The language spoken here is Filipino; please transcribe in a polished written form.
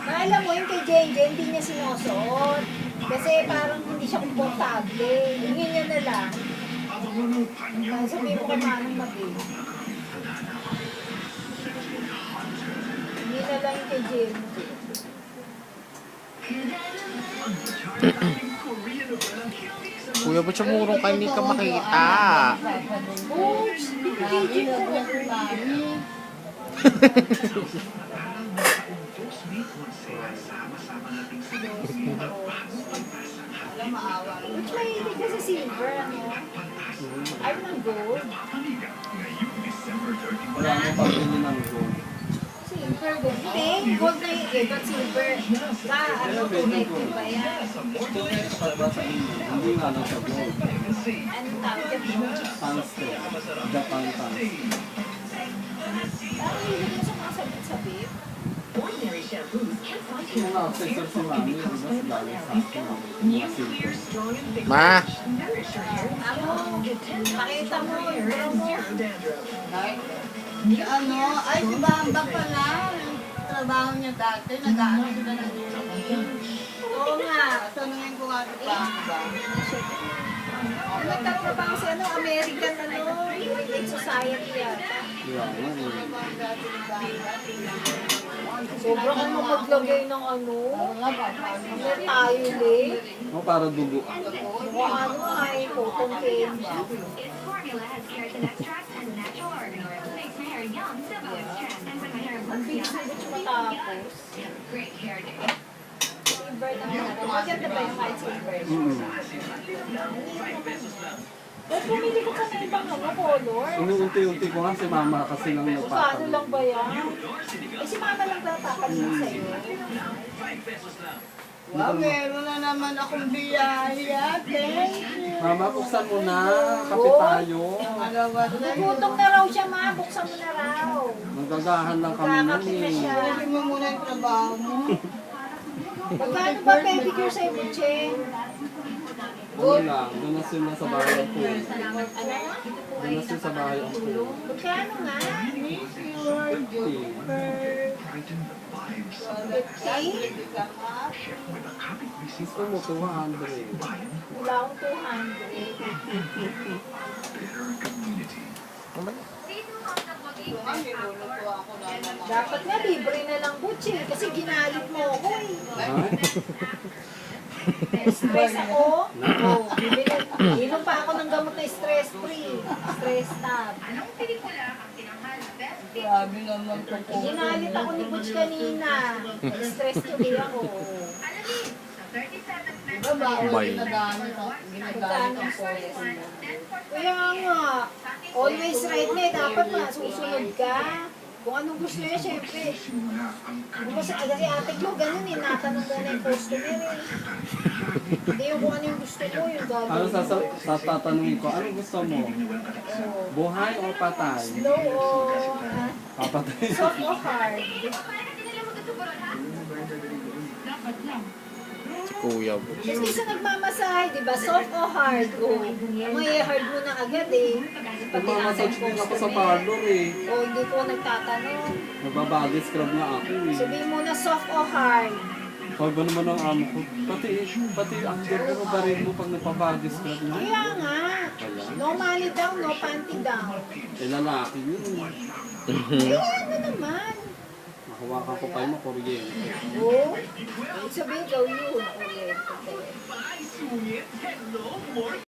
Alam mo, yung kay Jen, hindi niya sinusuot. Kasi parang hindi siya komportable. Hingin niya na lang. Sabihin mo kay Manong mag-in. Hindi na lang yung kay Jen. Kuya, ba't siya murong ka hindi ka makita? Oops! Kay Jen ko. Which may hindi kasi silver, ano? Ayaw ng gold. Wala nang pabili ng gold. Silver, gold. Hindi, gold na yung ba't silver? Ba, ano, tunay ko ba yan? Tunay sa ba sa inyo? Hindi nga lang sa gold. Anong tawag yan? Tungsten. Japan tungsten. Parang hilig mo sa mga sabit-sabit. Ordinary shampoos can fight Yung mga accessory si Mami, di ba sa dali sa akin? New Clear Strong and Thick Ma! Nourish your hair. Ako, pakita mo, bro mo. Zero dandruff. Ano, ay si Bamba pala. Trabaho niya dati, nag-aano sila ng Oo nga. tanungin ko nga si Bamba. Nagtatrabaho si ano, American ano, Heritage Society yata. Yeah, Sobra kang maglagay ng ano. Ano tayo eh. no, para dugo. Mukha ano ay cotton candy. Its formula has keratin extract and natural organoil. Makes my hair young, double its strength. And when my hair Ang looks bilis young, na bilis it looks matapos. young. Great hair day. Silver na ano. Maganda ba yung kahit silver? Ba't bumili ko pa ng ibang ano, color? Inuunti-unti ko nga si Mama kasi lang Kung paano nagpapalit. lang ba yan? Eh si mama lang nagpapalit sa'yo. Wow, meron na naman akong biyaya. Thank you. Mama, buksan mo na. Kape tayo. Malawa sa'yo. Gutom na raw siya, ma. Buksan mo na raw. Nagagahan lang kami nun Kakape na siya. eh. Hindi mo muna yung trabaho mo. Magkano ba pedicure sa'yo, Butcheng? Ano lang, doon na sila sa bahay ang pool. Ano? Doon na sila sa bahay ang pool. Magkano nga? Gusto mo 200. Wala akong 200. Niluluto ako na naman. Dapat nga libre na lang, Butcheng. Kasi ginalit mo ako eh. Ha? Stress ako. Oh, bibili. Inom pa ako ng gamot na stress free. Stress tab. Anong pelikula ang tinanghal na best Grabe naman po po. Ginalit ako ni Butch kanina. Stress tuloy ako. Alamin sa 37th Diba bawal Bay. ginagamit ang ginagamit ang forest mo? Kaya nga, always right na eh. Dapat masusunod ka. Kung anong gusto niya, syempre. Kasi ate Klo, ganun eh. Natanong mo na yung customer eh. Hindi yung kung ano yung gusto mo, yung Ano gagawin. tatanungin ko, anong gusto mo? Buhay o patay? Slow o Papatay. soft o hard. Si Kuya, bo. Kasi sa nagmamasahe, di ba? Soft o hard? O, may hard mo na agad eh. Pati Nagmamassage din ako sa parlor eh. O, hindi ko nagtatanong. Nagbabody scrub na ako eh. Sabihin mo na soft o hard. Pag ba naman ang amo ko, pati ang ganda ba rin mo pag nagpa-body scrub na? Kaya nga. No money down, no panty down. Eh lalaki yun. Kaya ano naman. Mahawakan ko pa yung kuryente. O, sabihin daw yun. Okay.